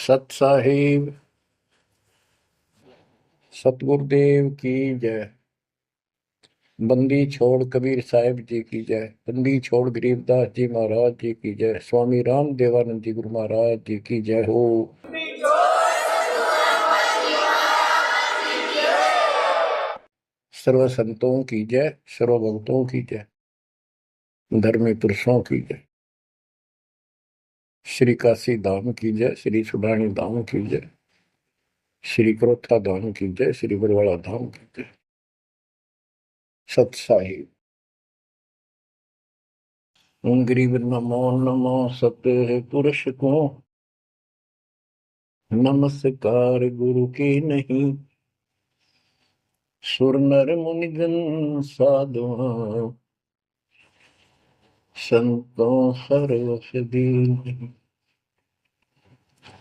सत साहिब सतगुरुदेव की जय। बंदी छोड़ कबीर साहिब जी की जय। बंदी छोड़ गरीबदास जी महाराज जी की जय। स्वामी राम देवानंद जी गुरु महाराज जी की जय हो। सर्व संतों की जय, सर्व भक्तों की जय, धर्मी पुरुषों की जय। श्री काशी धाम की जय, श्री सुडानी धाम की जय, श्री क्रोथा धाम की जय, श्री बरवाड़ा धाम की जय। सत साहिब गरीब नमो नमो सत्य पुरुष को नमस्कार गुरु की नहीं। सुर नर मुनिजन साधुआ संतों सर्वस दीन।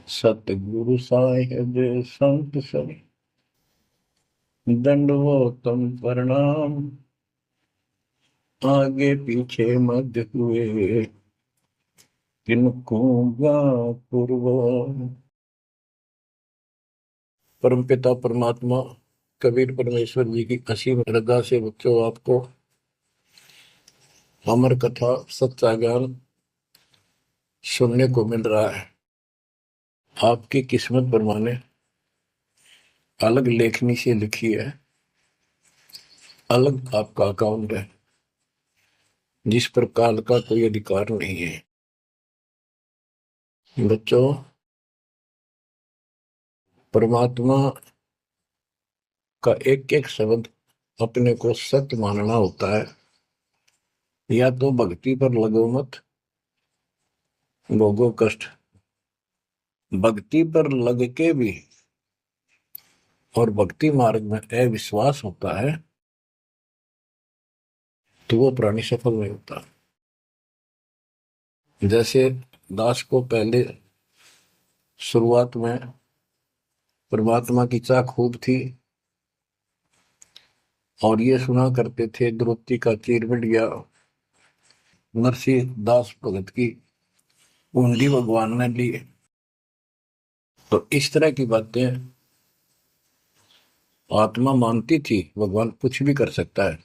सतगुरु साहिब संत सब दंडवतम प्रणाम। आगे पीछे मध्य हुए किनको पूर्व। परमपिता परमात्मा कबीर परमेश्वर जी की असीम श्रद्धा से बच्चों आपको अमर कथा सच्चा ज्ञान सुनने को मिल रहा है। आपकी किस्मत परमाने अलग लेखनी से लिखी है, अलग आपका अकाउंट है जिस पर काल का कोई अधिकार नहीं है। बच्चों, परमात्मा का एक एक शब्द अपने को सत्य मानना होता है। या तो भक्ति पर लगो मत, भोगो कष्ट। भक्ति पर लग के भी और भक्ति मार्ग में अविश्वास होता है तो वो प्राणी सफल नहीं होता। जैसे दास को पहले शुरुआत में परमात्मा की चाह खूब थी और ये सुना करते थे द्रौपदी का चीर मिट गया, नरसिंह दास भगत की कुंडी भगवान ने ली। तो इस तरह की बातें आत्मा मानती थी, भगवान कुछ भी कर सकता है।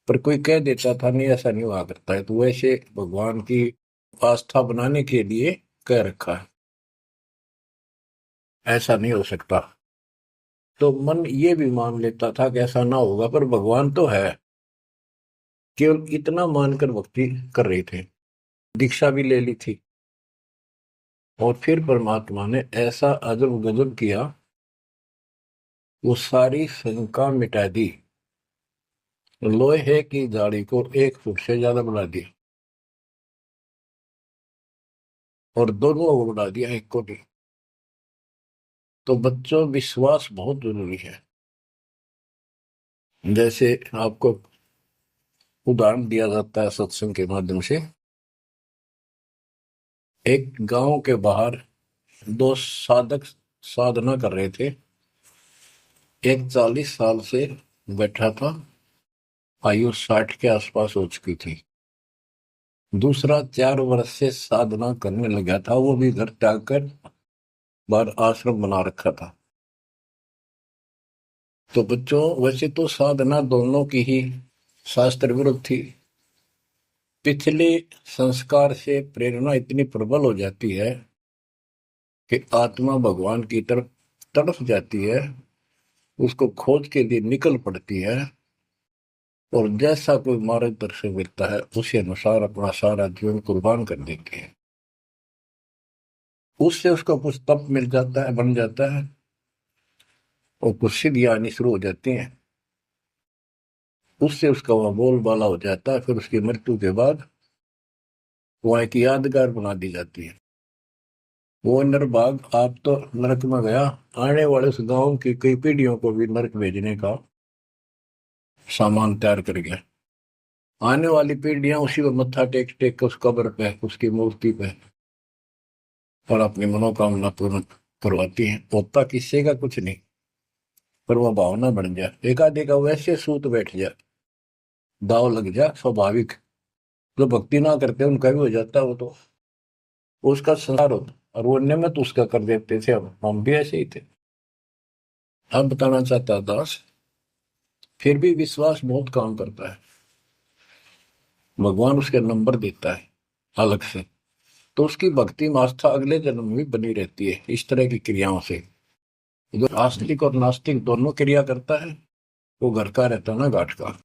पर कोई कह देता था नहीं ऐसा नहीं हुआ करता है, तो वैसे भगवान की आस्था बनाने के लिए कह रखा है ऐसा नहीं हो सकता। तो मन ये भी मान लेता था कि ऐसा ना होगा, पर भगवान तो है। केवल इतना मानकर भक्ति कर रहे थे, दीक्षा भी ले ली थी। और फिर परमात्मा ने ऐसा अजब गजब किया, वो सारी शंका मिटा दी। लोहे की जाड़ी को 1 फुट से ज्यादा बढ़ा दिया और दोनों को बढ़ा दिया 1 को भी। तो बच्चों, विश्वास बहुत जरूरी है। जैसे आपको उदाहरण दिया जाता है सत्संग के माध्यम से। एक गांव के बाहर 2 साधक साधना कर रहे थे। एक 40 साल से बैठा था, आयु 60 के आसपास हो चुकी थी। दूसरा 4 वर्ष से साधना करने लगा था, वो भी घर त्याग कर बाहर आश्रम बना रखा था। तो बच्चों, वैसे तो साधना दोनों की ही शास्त्र विरुद्ध थी। पिछले संस्कार से प्रेरणा इतनी प्रबल हो जाती है कि आत्मा भगवान की तरफ तड़प जाती है, उसको खोज के लिए निकल पड़ती है और जैसा कोई मार्गदर्शन मिलता है उसी अनुसार अपना सारा जीवन कुर्बान कर देती है। उससे उसको कुछ तप मिल जाता है, बन जाता है और कुछ सिद्धियां आनी शुरू हो जाती हैं। उससे उसका वह बोलबाला हो जाता है। फिर उसकी मृत्यु के बाद वह एक यादगार बना दी जाती है। वो नरभाग आप तो नरक में गया, आने वाले उस गांव की कई पीढ़ियों को भी नरक भेजने का सामान तैयार कर गया। आने वाली पीढ़ियां उसी को मत्था टेक टेक के उस कब्र पे, उसकी मूर्ति पे और अपनी मनोकामना पूर्ण करवाती हैं। होता किसी का कुछ नहीं, पर वह भावना बन जाए, एकाधिक वैसे सूत बैठ जाए, दाव लग जाए। स्वाभाविक जो भक्ति ना करते उनका भी हो जाता है, वो तो उसका संसार होता। और वो नियमित उसका कर देते थे। अब हम भी ऐसे ही थे। अब बताना चाहता दास, फिर भी विश्वास बहुत काम करता है। भगवान उसके नंबर देता है अलग से, तो उसकी भक्ति में आस्था अगले जन्म में भी बनी रहती है इस तरह की क्रियाओं से। जो आस्तिक और नास्तिक दोनों क्रिया करता है, वो घर का रहता ना घाट का।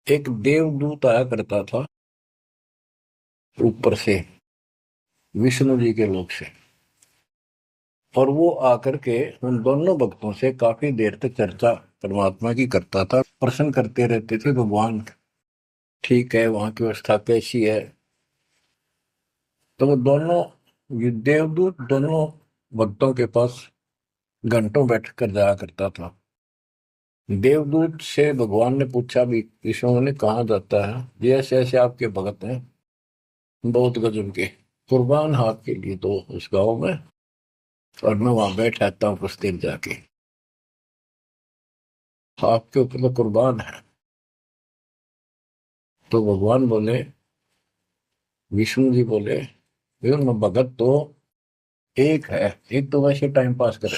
एक देवदूत आया करता था ऊपर से, विष्णु जी के लोक से, और वो आकर के उन दोनों भक्तों से काफी देर तक चर्चा परमात्मा की करता था। प्रश्न करते रहते थे, भगवान ठीक है, वहां की व्यवस्था कैसी है। तो वो दोनों, ये देवदूत दोनों भक्तों के पास घंटों बैठ कर जाया करता था। देवदूत से भगवान ने पूछा भी, विष्णु ने, कहा जाता है, ये ऐसे ऐसे आपके भगत हैं बहुत गजब के, कुर्बान हाथ के लिए तो उस गांव में, और मैं वहां बैठ रहता हूँ कुछ देर जाके, आपके ऊपर तो कुर्बान है। तो भगवान बोले, विष्णु जी बोले, विष्णु भगत तो एक है, एक तो वैसे टाइम पास करे।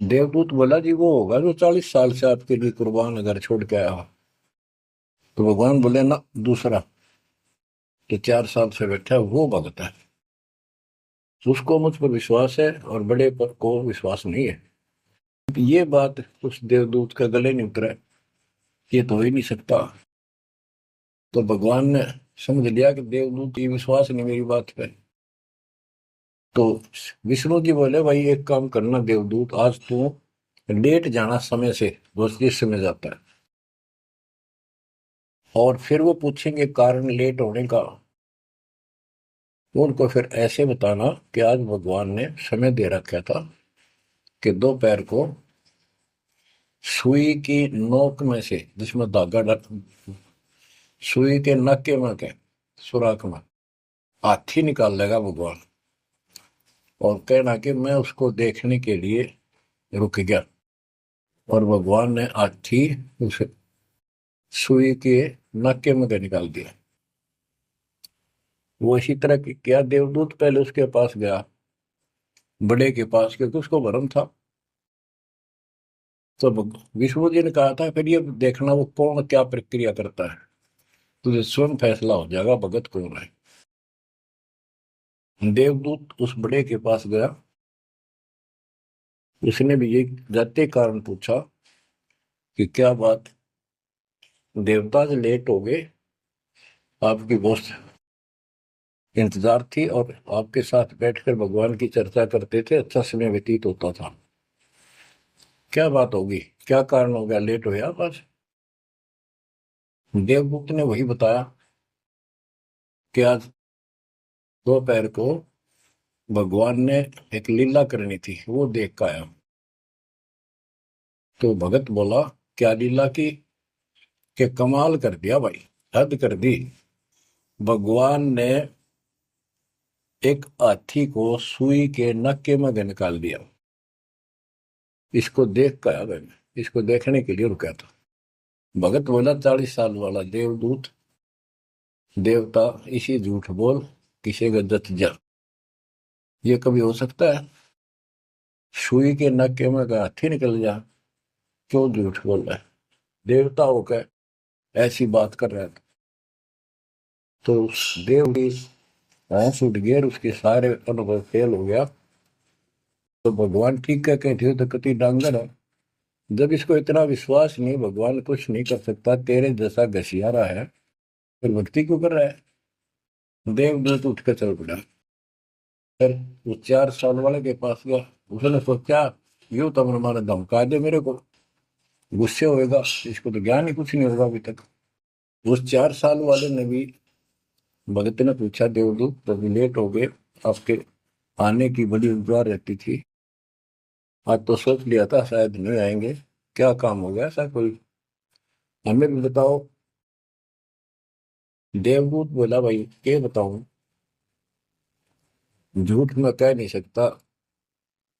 देवदूत बोला, जी वो होगा जो 40 साल से आपके लिए कुर्बान घर छोड़ के आया हो। तो भगवान बोले, ना, दूसरा जो 4 साल से बैठा है वो भगत है, उसको मुझ पर विश्वास है और बड़े पर को विश्वास नहीं है। ये बात उस देवदूत का गले नहीं उतरा, ये तो हो ही नहीं सकता। तो भगवान ने समझ लिया कि देवदूत ये विश्वास नहीं मेरी बात पे। तो विष्णु जी बोले, भाई एक काम करना देवदूत, आज तू लेट जाना समय से, बस जिस समय जाता है, और फिर वो पूछेंगे कारण लेट होने का, उनको फिर ऐसे बताना कि आज भगवान ने समय दे रखा था कि दोपहर को सुई की नोक में से, जिसमें धागा डाल, सुई के नक्के में के सुराख में हाथी निकाल लेगा भगवान, और कहना कि मैं उसको देखने के लिए रुक गया, और भगवान ने हाथी उस सुई के नक्के में के निकाल दिया। वो इसी तरह की क्या, देवदूत पहले उसके पास गया, बड़े के पास, क्योंकि उसको भरम था। तो विष्णु जी ने कहा था, फिर ये देखना वो कौन क्या प्रक्रिया करता है, तुझे स्वयं फैसला हो जाएगा भगत कौन है। देवदूत उस बड़े के पास गया, उसने भी ये जाते कारण पूछा कि क्या बात, देवता से लेट हो गए, आपकी बहुत इंतजार थी, और आपके साथ बैठकर भगवान की चर्चा करते थे, अच्छा समय व्यतीत होता था, क्या बात होगी, क्या कारण हो गया, लेट हो गया बस। देवदूत ने वही बताया कि आज दोपहर को भगवान ने एक लीला करनी थी, वो देख कर आया। तो भगत बोला, क्या लीला की, कि कमाल कर दिया भाई, हद कर दी। भगवान ने एक हाथी को सुई के नक्के में निकाल दिया। इसको देख कर आया मैंने, इसको देखने के लिए रुका था। भगत बोला, 40 साल वाला देवदूत, देवता, इसी झूठ बोल, किसी का दत्त जा, ये कभी हो सकता है? सुई के नक्के में का हाथी निकल जा, क्यों झूठ बोल रहा है? देवता होकर ऐसी बात कर रहा था। तो उस देव की भैंस उठ गई और उसके सारे अनुभव फेल हो गया। तो भगवान ठीक है, कहते तो कति डांगर है, जब इसको इतना विश्वास नहीं, भगवान कुछ नहीं कर सकता, तेरे जैसा घसियारा है, फिर भक्ति क्यों कर रहा है? देवदूत उठ कर चल पड़ा। फिर वो 4 साल वाले के पास गया, उसने सोचा यूं तो हमारा धमका दे मेरे को, गुस्से होएगा, इसको तो ज्ञान ही कुछ नहीं होगा अभी तक। उस 4 साल वाले ने भी, भगत ने पूछा, देवदूत तभी लेट हो गए, आपके आने की बड़ी इंतजार रहती थी, आज तो सोच लिया था शायद नहीं आएंगे, क्या काम हो गया ऐसा कोई, हमें भी बताओ। देवदूत बोला, भाई ये बताऊं, झूठ मैं कह नहीं सकता,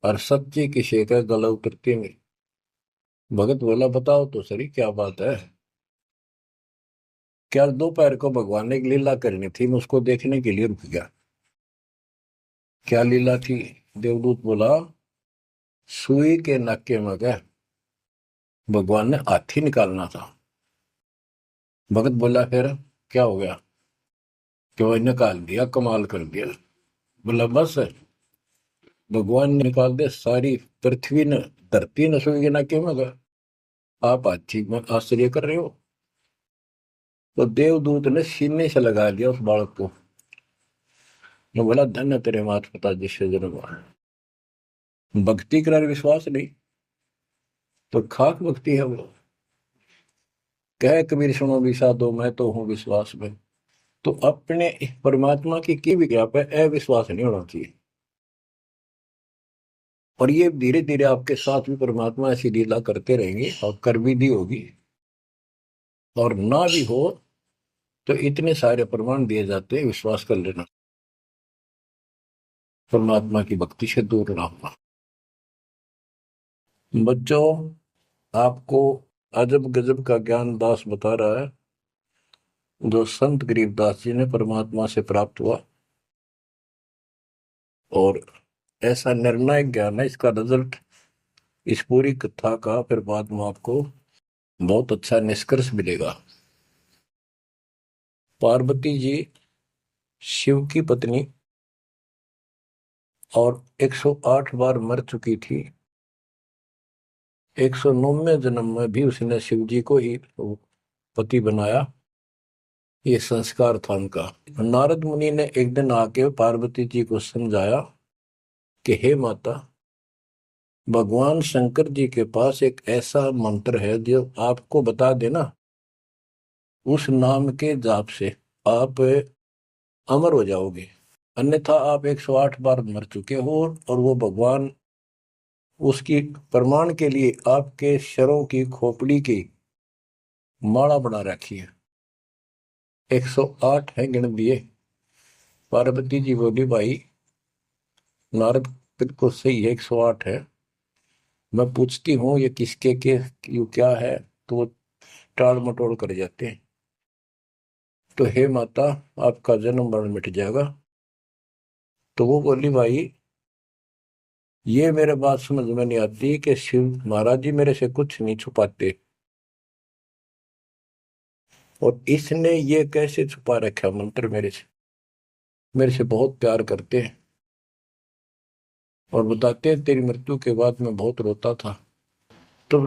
और सच्ची किसी का गला उतरती नहीं। भगत बोला, बताओ तो सही क्या बात है। क्या दोपहर को भगवान ने एक लीला करनी थी, मैं उसको देखने के लिए रुक गया। क्या लीला थी? देवदूत बोला, सुई के नक्के में गए, भगवान ने हाथी निकालना था। भगत बोला, फिर क्या हो गया? कि वो निकाल दिया, कमाल कर दिया। बोला, बस भगवान ने निकाल दे, सारी पृथ्वी ने, धरती ने सुई के नक्के में गए, आप हाथी में आश्चर्य कर रहे हो? तो देवदूत ने सीने से लगा दिया उस बालक को। मैं बोला, धन्य तेरे माता पिता जिससे जन्म हुआ। भक्ति कर विश्वास नहीं तो खाक भक्ति है वो। कह कबीर सुनो विषा दो, मैं तो हूं विश्वास में। तो अपने परमात्मा की विज्ञा पे अविश्वास नहीं होना चाहिए। और ये धीरे धीरे आपके साथ भी परमात्मा ऐसी लीला करते रहेंगे और कर भी दी होगी। और ना भी हो तो इतने सारे प्रमाण दिए जाते हैं, विश्वास कर लेना, परमात्मा की भक्ति से दूर ना होना। बच्चों, आपको अजब गजब का ज्ञान दास बता रहा है, जो संत गरीबदास जी ने परमात्मा से प्राप्त हुआ। और ऐसा निर्णायक ज्ञान है, इसका रिजल्ट इस पूरी कथा का फिर बाद में आपको बहुत अच्छा निष्कर्ष मिलेगा। पार्वती जी शिव की पत्नी और 108 बार मर चुकी थी। 109वें जन्म में भी उसने शिव जी को ही पति बनाया। ये संस्कार था उनका। नारद मुनि ने एक दिन आके पार्वती जी को समझाया कि हे माता, भगवान शंकर जी के पास एक ऐसा मंत्र है जो आपको बता देना, उस नाम के जाप से आप अमर हो जाओगे। अन्यथा आप 108 बार मर चुके हो। और वो भगवान उसकी प्रमाण के लिए आपके शरों की खोपड़ी की माला बना रखी है। 108 है, गिन दिए। पार्वती जी बोली, भाई नारद बिल्कुल सही है, 108 है। मैं पूछती हूँ ये किसके के यू क्या है, तो वो टाल मटोल कर जाते हैं। तो हे माता, आपका जन्म मरण मिट जाएगा। तो वो बोली, भाई ये मेरे बात समझ में नहीं आती कि शिव महाराज जी मेरे से कुछ नहीं छुपाते, और इसने ये कैसे छुपा रखा मंत्र मेरे से? मेरे से बहुत प्यार करते हैं और बताते हैं तेरी मृत्यु के बाद मैं बहुत रोता था। तो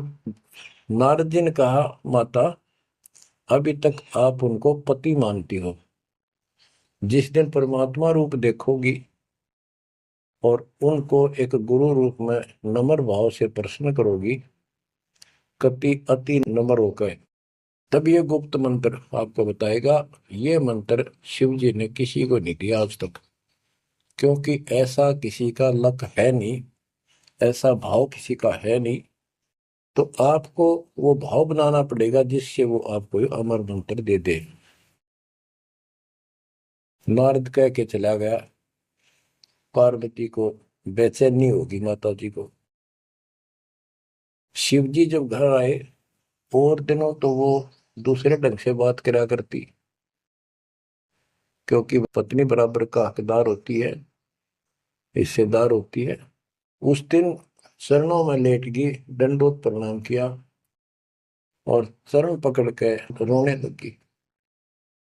नारद जी ने कहा, माता अभी तक आप उनको पति मानती हो, जिस दिन परमात्मा रूप देखोगी और उनको एक गुरु रूप में नम्र भाव से प्रश्न करोगी, कति अति नम्र होकर, तब ये गुप्त मंत्र आपको बताएगा। ये मंत्र शिव जी ने किसी को नहीं दिया आज तक, क्योंकि ऐसा किसी का लक है नहीं, ऐसा भाव किसी का है नहीं। तो आपको वो भाव बनाना पड़ेगा जिससे वो आपको अमर मंत्र दे दे। नारद कह के चला गया। पार्वती को बेचैनी होगी, माता जी को। शिव जी जब घर आए और दिनों तो वो दूसरे ढंग से बात करा करती, क्योंकि पत्नी बराबर का हकदार होती है, हिस्सेदार होती है। उस दिन चरणों में लेट गई, दंडोत प्रणाम किया और चरण पकड़ के रोने लगी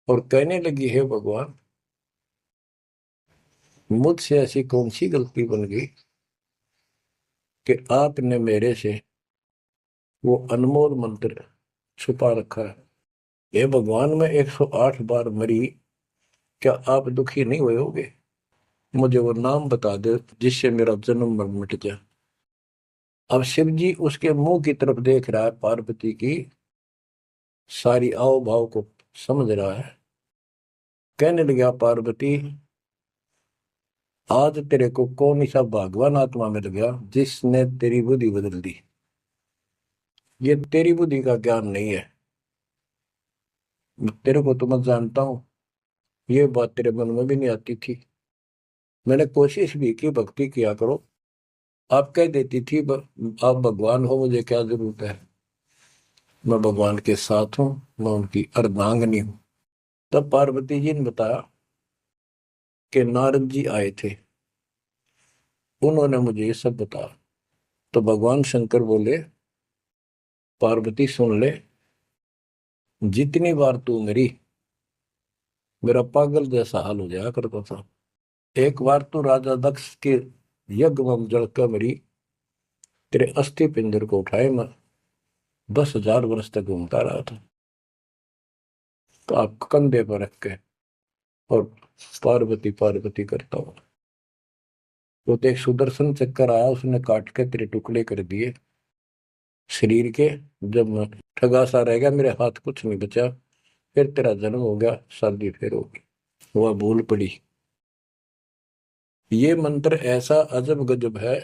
और कहने लगी, हे भगवान, मुझसे ऐसी कौन सी गलती बन गई कि आपने मेरे से वो अनमोल मंत्र छुपा रखा है? हे भगवान, मैं 108 बार मरी, क्या आप दुखी नहीं हुए होगे? मुझे वो नाम बता दे जिससे मेरा जन्म मरण मिट जाए। अब शिव जी उसके मुंह की तरफ देख रहा है, पार्वती की सारी आओ भाव को समझ रहा है। कहने लगा, पार्वती आज तेरे को कौन सा भगवान आत्मा मिल गया जिसने तेरी बुद्धि बदल दी? ये तेरी बुद्धि का ज्ञान नहीं है, तेरे को तो मैं जानता हूं। ये बात तेरे मन में भी नहीं आती थी। मैंने कोशिश भी की, भक्ति किया करो, आप कह देती थी आप भगवान हो, मुझे क्या जरूरत है, मैं भगवान के साथ हूं, मैं उनकी अर्धांगनी हूं। तब पार्वती जी ने बताया कि नारद जी आए थे उन्होंने मुझे ये सब बताया। तो भगवान शंकर बोले, पार्वती सुन ले, जितनी बार तू मेरा पागल जैसा हाल हो जाया करता था। एक बार तो राजा दक्ष के यज्ञ में जलकर मरी, तेरे अस्थि पिंजर को उठाए मैं 10,000 वर्ष तक घूमता रहा था। तो आप कंधे पर रख के और पार्वती पार्वती करता हूँ। तो एक सुदर्शन चक्कर आया, उसने काट के तेरे टुकड़े कर दिए शरीर के। जब मैं ठगा सा रह गया, मेरे हाथ कुछ नहीं बचा, फिर तेरा जन्म हो गया, शादी फिर होगी। वह भूल पड़ी। ये मंत्र ऐसा अजब गजब है,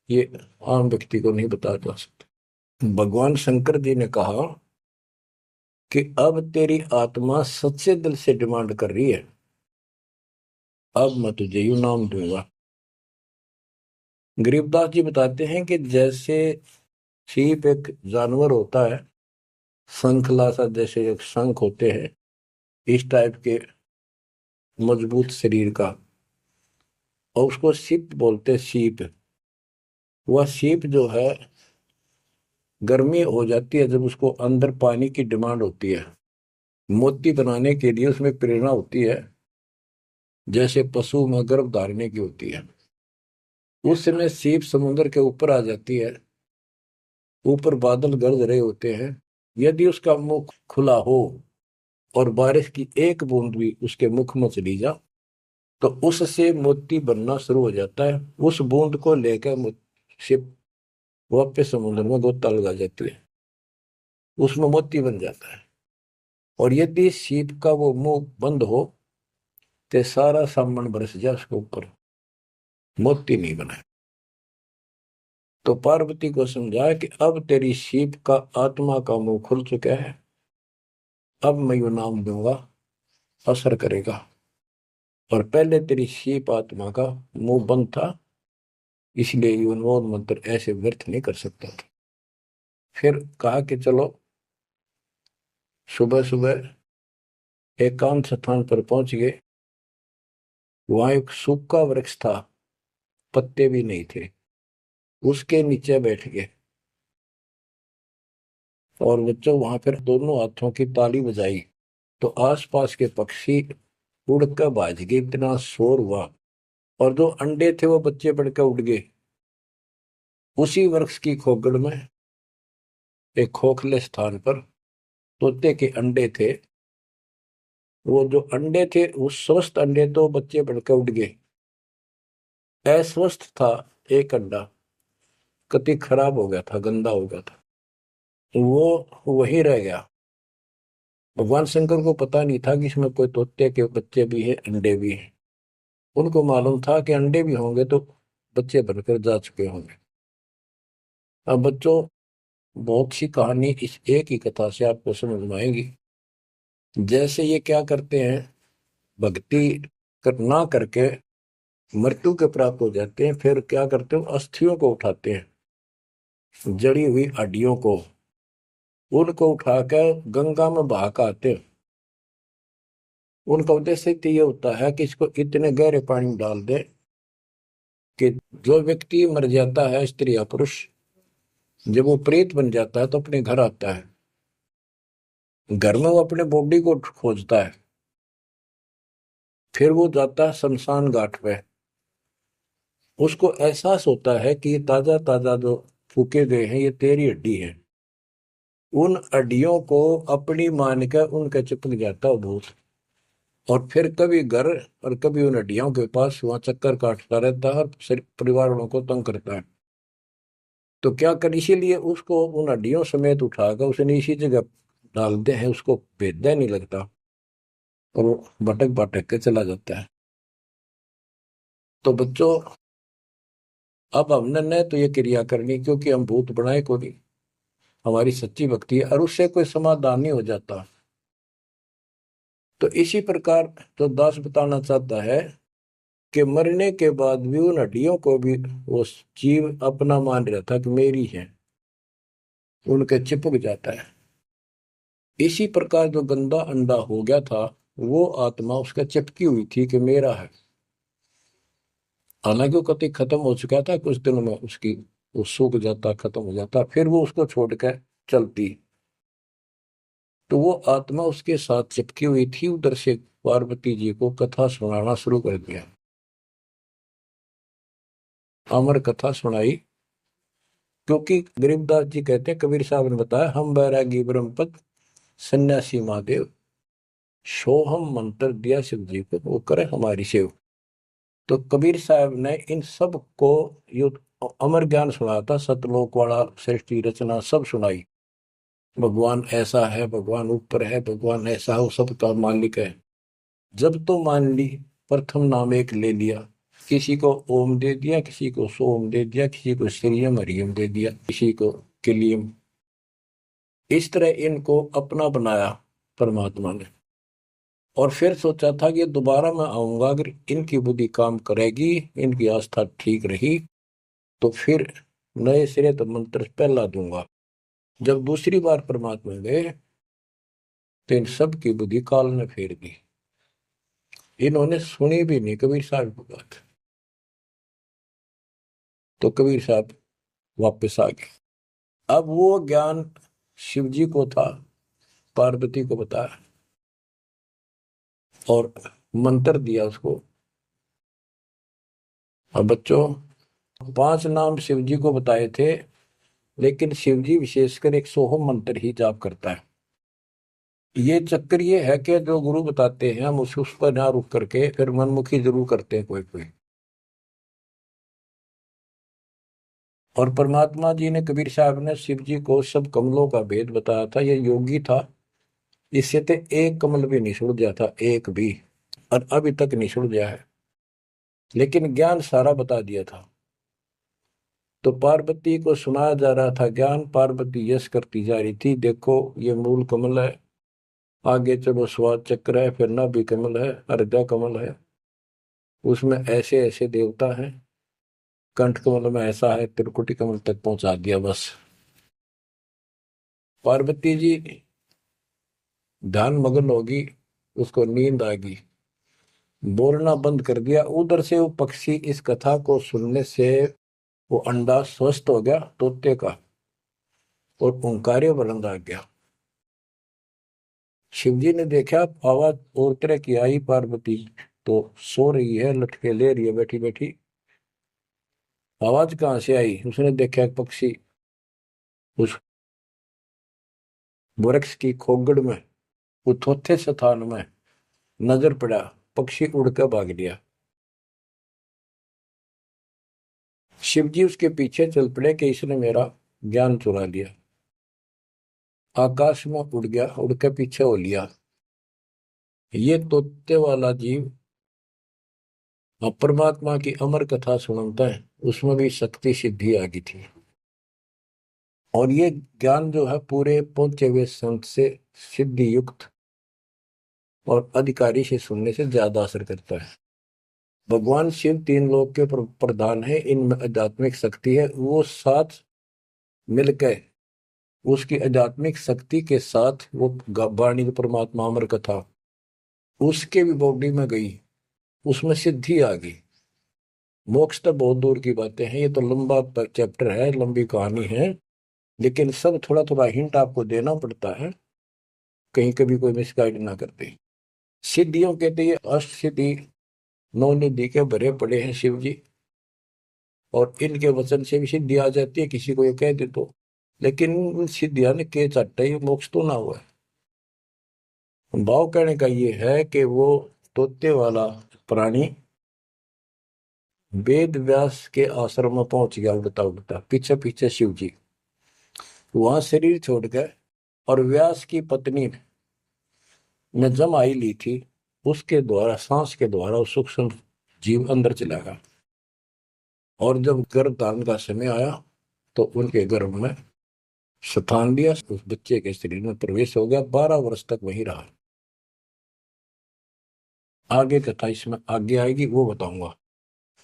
ये आम व्यक्ति को नहीं बताया जा सकता। भगवान शंकर जी ने कहा कि अब तेरी आत्मा सच्चे दिल से डिमांड कर रही है, अब मैं तुझे यू नाम दूंगा। गरीबदास जी बताते हैं कि जैसे सीप एक जानवर होता है, शंखला सा जैसे एक शंख होते हैं, इस टाइप के मजबूत शरीर का, और उसको सीप बोलते हैं। सीप, वह सीप जो है, गर्मी हो जाती है जब उसको अंदर पानी की डिमांड होती है, मोती बनाने के लिए उसमें प्रेरणा होती है, जैसे पशु में गर्भ धारने की होती है। उस समय सीप समुद्र के ऊपर आ जाती है, ऊपर बादल गरज रहे होते हैं, यदि उसका मुख खुला हो और बारिश की एक बूंद भी उसके मुख में चली जा, तो उससे मोती बनना शुरू हो जाता है। उस बूंद को लेकर शिप वापस समुद्र में गोता लगा जाती है, उसमें मोती बन जाता है। और यदि सीप का वो मुंह बंद हो तो सारा सामान बरस जाए उसके ऊपर, मोती नहीं बने। तो पार्वती को समझाया कि अब तेरी सीप का आत्मा का मुंह खुल चुका है, अब मैं यू नाम दूंगा, असर करेगा। और पहले तेरी सीप आत्मा का मुंह बंद था, इसलिए ये उन्मोद मंत्र ऐसे व्यर्थ नहीं कर सकता था। फिर कहा कि चलो, सुबह सुबह एकांत स्थान पर पहुंच गए। वहां एक सूखा वृक्ष था, पत्ते भी नहीं थे, उसके नीचे बैठ गए। और बच्चों वहां पर दोनों हाथों की ताली बजाई, तो आसपास के पक्षी उड़कर भाज गए, इतना शोर हुआ। और जो अंडे थे वो बच्चे बढ़कर उड़ गए। उसी वृक्ष की खोगड़ में एक खोखले स्थान पर तोते के अंडे थे। वो जो अंडे थे, वो स्वस्थ अंडे, तो बच्चे बढ़कर उड़ गए। अस्वस्थ था एक अंडा, कति खराब हो गया था, गंदा हो गया था, वो वही रह गया। भगवान शंकर को पता नहीं था कि इसमें कोई तोते के बच्चे भी है, अंडे भी हैं। उनको मालूम था कि अंडे भी होंगे तो बच्चे बनकर जा चुके होंगे। अब बच्चों, बहुत सी कहानी इस एक ही कथा से आपको समझ में आएगी। जैसे ये क्या करते हैं, भक्ति ना करके मृत्यु के प्राप्त हो जाते हैं, फिर क्या करते हो, अस्थियों को उठाते हैं, जड़ी हुई हड्डियों को, उनको उठाकर गंगा में बहा के आते हैं। उनका उद्देश्य तो ये होता है कि इसको इतने गहरे पानी में डाल दे कि जो व्यक्ति मर जाता है, स्त्री या पुरुष, जब वो प्रेत बन जाता है तो अपने घर आता है। घर में वो अपने बॉडी को खोजता है, फिर वो जाता है शमशान घाट पे। उसको एहसास होता है कि ये ताजा ताजा जो फूके गए हैं, ये तेरी हड्डी है। उन हड्डियों को अपनी मान कर उनके चिपक जाता है भूत। और फिर कभी घर और कभी उन हड्डियों के पास वहां चक्कर काटता रहता है और परिवार वालों को तंग करता है। तो क्या कर, इसीलिए उसको उन हड्डियों समेत उठाकर उसने इसी जगह डालते हैं, उसको भेदना नहीं लगता, और वो भटक भटक के चला जाता है। तो बच्चों, अब हमने न तो ये क्रिया करनी, क्योंकि हम भूत बनाए को नहीं, हमारी सच्ची भक्ति है, और उससे कोई समाधान नहीं हो जाता। तो इसी प्रकार जो दास बताना चाहता है कि मरने के बाद भी उन हड्डियों को भी वो जीव अपना मान रहा था कि मेरी है, उनके चिपक जाता है। इसी प्रकार जो गंदा अंडा हो गया था, वो आत्मा उसका चिपकी हुई थी कि मेरा है। हालांकि वो कति खत्म हो चुका था, कुछ दिनों में उसकी वो सूख जाता, खत्म हो जाता, फिर वो उसको छोड़ कर चलती। तो वो आत्मा उसके साथ चिपकी हुई थी, उधर से पार्वती जी को कथा सुनाना शुरू कर दिया। अमर कथा सुनाई। क्योंकि गरीबदास जी कहते हैं, कबीर साहब ने बताया, हम बैरागी ब्रह्मपद सन्यासी महादेव, सोहम मंत्र दिया शिव जी को, वो करे हमारी सेव। तो कबीर साहब ने इन सब को यो अमर ज्ञान सुनाया था, सतलोक वाला, सृष्टि रचना सब सुनाई। भगवान ऐसा है, भगवान ऊपर है, भगवान ऐसा है, वो सबका मालिक है। जब तो मान ली, प्रथम नाम एक ले लिया, किसी को ओम दे दिया, किसी को सोम दे दिया, किसी को श्रीयम हरियम दे दिया, किसी को किलियम। इस तरह इनको अपना बनाया परमात्मा ने। और फिर सोचा था कि दोबारा मैं आऊंगा, अगर इनकी बुद्धि काम करेगी, इनकी आस्था ठीक रही, तो फिर नए सिरे तो मंत्र पहला दूंगा। जब दूसरी बार परमात्मा गए, तो इन सब की बुद्धि काल ने फेर दी। इन्होंने सुनी भी नहीं कबीर साहब की बात। तो कबीर साहब वापस आ गए। अब वो ज्ञान शिव जी को था, पार्वती को बताया और मंत्र दिया उसको। अब बच्चों, 5 नाम शिव जी को बताए थे, लेकिन शिव जी विशेषकर एक सोहम मंत्र ही जाप करता है। ये चक्कर ये है कि जो गुरु बताते हैं, हम उस पर ना रुक करके फिर मनमुखी जरूर करते हैं कोई कोई। और परमात्मा जी ने, कबीर साहब ने शिव जी को सब कमलों का भेद बताया था। ये योगी था, इससे तो एक कमल भी नहीं सुलझा था, एक भी, और अभी तक नहीं सुलझा है, लेकिन ज्ञान सारा बता दिया था। तो पार्वती को सुनाया जा रहा था ज्ञान, पार्वती यश करती जा रही थी, देखो ये मूल कमल है, आगे चलो स्वाद चक्र है, फिर नाभि कमल है, हृदय कमल है, उसमें ऐसे ऐसे देवता हैं, कंठ कमल में ऐसा है, त्रिकुटी कमल तक पहुंचा दिया बस। पार्वती जी ध्यान मग्न होगी, उसको नींद आ गई, बोलना बंद कर दिया। उधर से वो पक्षी इस कथा को सुनने से वो अंडा स्वस्थ हो गया तोते का, और ओंकार्य बुलंद आ गया। शिव जी ने देखा आवाज और तरह की आई, पार्वती तो सो रही है, लटके ले रही है बैठी बैठी, आवाज कहाँ से आई। उसने देखा एक पक्षी उस वृक्ष की खोगड़ में, उथोथे स्थान में नजर पड़ा, पक्षी उड़ कर भाग लिया। शिव जी उसके पीछे चल पड़े कि इसने मेरा ज्ञान चुरा लिया। आकाश में उड़ गया, उड़ के पीछे हो लिया। ये तोते वाला जीव अब परमात्मा की अमर कथा सुनता है, उसमें भी शक्ति सिद्धि आ गई थी। और ये ज्ञान जो है पूरे पहुंचे हुए संत से सिद्धि युक्त और अधिकारी से सुनने से ज्यादा असर करता है। भगवान शिव 3 लोक के प्रधान है, इनमें आध्यात्मिक शक्ति है, वो साथ मिलकर उसकी आध्यात्मिक शक्ति के साथ वो वाणी परमात्मा अमर कथा उसके भी बॉडी में गई, उसमें सिद्धि आ गई। मोक्ष तो बहुत दूर की बातें हैं, ये तो लंबा चैप्टर है, लंबी कहानी है, लेकिन सब थोड़ा थोड़ा हिंट आपको देना पड़ता है, कहीं कभी कोई मिसगाइड ना करते। सिद्धियों कहते ये अष्ट सिद्धि 9 निधि के भरे पड़े हैं शिव जी, और इनके वचन से भी सिद्धि आ जाती है, किसी को ये कह दे तो। लेकिन सिद्धियां ने के चाटा, ये मोक्ष तो ना हुआ है। भाव कहने का ये है कि वो तोते वाला प्राणी वेद व्यास के आश्रम में पहुंच गया, उड़ता उड़ता पीछे पीछे शिव जी, वहां शरीर छोड़ गए। और व्यास की पत्नी ने जमाई ली थी, उसके द्वारा, सांस के द्वारा वो सूक्ष्म जीव अंदर चला गया। और जब गर्भधारण का समय आया, तो उनके गर्भ में स्थान लिया, उस बच्चे के शरीर में प्रवेश हो गया, 12 वर्ष तक वहीं रहा। आगे कथा इसमें आगे आएगी, वो बताऊंगा।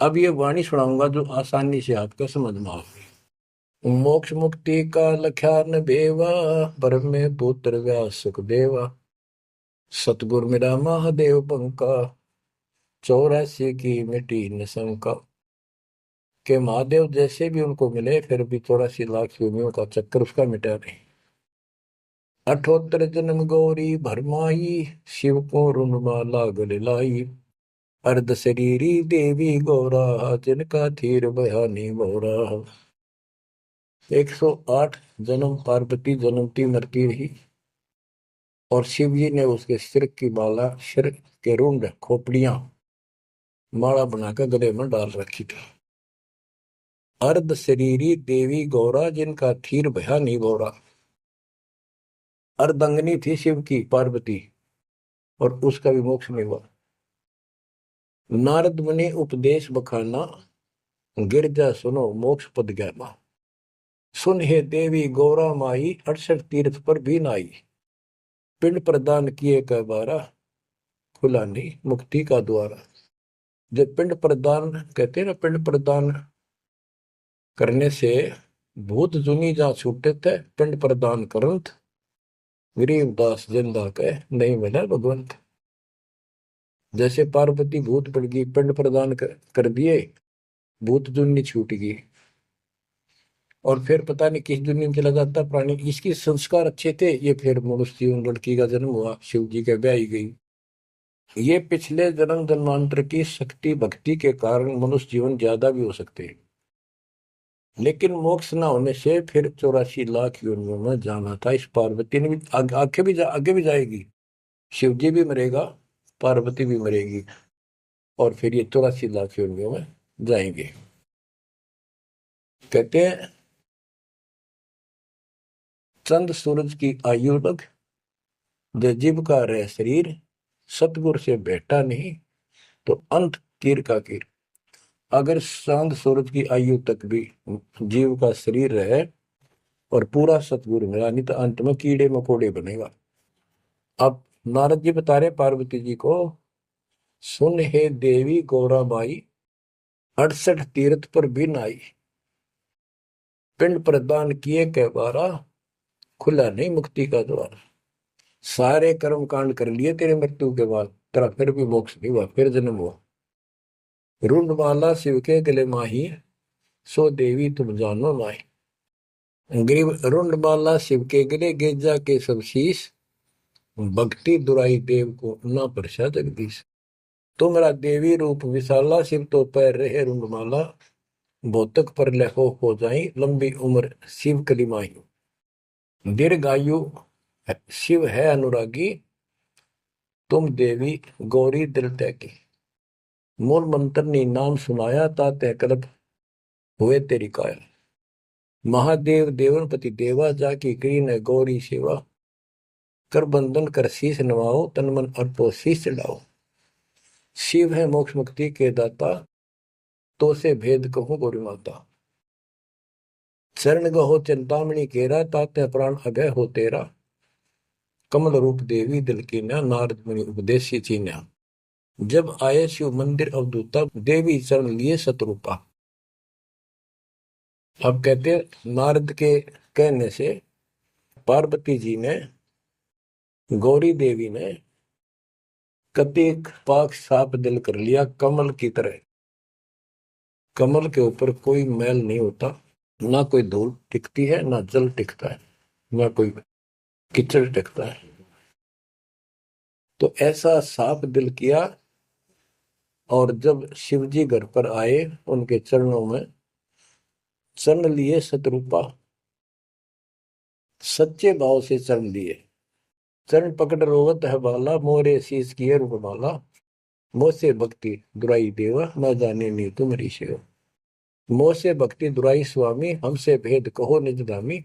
अब ये वाणी सुनाऊंगा जो आसानी से आपको समझ में आएगी। मोक्ष मुक्ति का लख्यान बेवा, ब्रह्म में पुत्र व्यास सुखदेवा, सतगुर मेरा महादेव पंका, 84 की मिटी न शंका। कि महादेव जैसे भी उनको मिले फिर भी 84 लाख योनियों का चक्कर उसका मिटा नहीं। 78 जन्म गौरी भरमाई, शिव को रुणमाला गले लाई। अर्ध शरीरी देवी गौरा, जिनका थीर बयानी मोरा। 108 जन्म पार्वती जन्मती मरती रही और शिव जी ने उसके सिर की माला, सिर के रुंड खोपड़ियां माला बनाकर गले में डाल रखी थी। अर्ध शरीरी देवी गौरा, जिनका थीर भया नहीं बोरा। अर्धंगनी थी शिव की पार्वती और उसका भी मोक्ष नहीं हुआ। नारद मुनि उपदेश बखाना, गिरजा सुनो मोक्ष पद ज्ञाना। सुन हे देवी गौरा माई, 68 तीर्थ पर भी नाई। पिंड प्रदान किए का बारा, खुला नहीं मुक्ति का द्वारा। जब पिंड प्रदान कहते हैं ना, पिंड प्रदान करने से भूत जुनी जा छूटे थे, पिंड प्रदान करंत गरीबदास जिंदा के नहीं मिला भगवंत। जैसे पार्वती भूत पड़ गई, पिंड प्रदान कर दिए, भूत जुनी छूट गई और फिर पता नहीं किस दुनिया में चला जाता प्राणी। इसके संस्कार अच्छे थे, ये फिर मनुष्य जीवन लड़की का जन्म हुआ, शिव जी के ब्याह गई। ये पिछले जन्म जन्मांतर की शक्ति भक्ति के कारण मनुष्य जीवन ज्यादा भी हो सकते हैं, लेकिन मोक्ष न होने से फिर 84 लाख योनियों में जाना था। इस पार्वती ने भी आगे भी जाएगी, शिव जी भी मरेगा, पार्वती भी मरेगी और फिर ये 84 लाख योनियों में जाएंगे। कहते हैं चंद सूरज की आयु लग, जो जीव का रह शरीर। सतगुर से बेटा नहीं तो अंत कीर का कीर। अगर चांद सूरज की आयु तक भी जीव का शरीर रहे और पूरा सतगुरु मिला नहीं तो अंत में कीड़े मकोड़े बनेगा। अब नारद जी बता रहे पार्वती जी को, सुन हे देवी गौरा माई, 68 तीर्थ पर भी नाई। पिंड प्रदान किए के बारा, खुला नहीं मुक्ति का द्वार। सारे कर्म कांड कर लिए तेरे मृत्यु के बाद, तेरा फिर भी मोक्ष नहीं हुआ, फिर जन्म हुआ। रुंडमाला शिव के गले माही, सो देवी तुम जानो नाई। गरीब रुंडमाला शिव के गले, गेजा के सब शीश। भक्ति दुराई देव को ना परसा जगदीश। तुमरा देवी रूप विशाला, शिव तो पैर रहे रुंडमाला। भौतक पर लहो हो जाई, लंबी उम्र शिव कलिमाई। दीर्घायु शिव है अनुरागी, तुम देवी गौरी दिल त्यागी। मूल मंत्र ने नाम सुनाया, ताते कल्प हुए तेरी काया। महादेव देवनपति देवा, जाकी करी ने गौरी सेवा। कर बंधन कर शीश नवाओ, तन मन अर्पो शीश चढ़ाओ। शिव है मोक्ष मुक्ति के दाता, तो से भेद कहूं गौरी माता। चरण गहो चिंतामणि केरा, ताते प्राण अगय हो तेरा। कमल रूप देवी दिल की न्या, नारद मुनि उपदेशी चीन्या। जब आए शिव मंदिर अवधूता, देवी चरण लिए सतरूपा। अब कहते नारद के कहने से पार्वती जी ने, गौरी देवी ने कतिक पाक साफ दिल कर लिया, कमल की तरह। कमल के ऊपर कोई मैल नहीं होता, ना कोई धूल टिकती है, ना जल टिकता है, ना कोई कीचड़ टिकता है। तो ऐसा साफ दिल किया और जब शिवजी घर पर आए, उनके चरणों में चरण लिए सतरूपा। सच्चे भाव से चरण लिए। चरण पकड़ रोवत है बाला, मोरे शीश किए रूपमाला। मोसे भक्ति दुराई देवा, न जाने नी तुम्हारी सेवा। मोसे भक्ति दुराई स्वामी, हमसे भेद कहो निज दामी।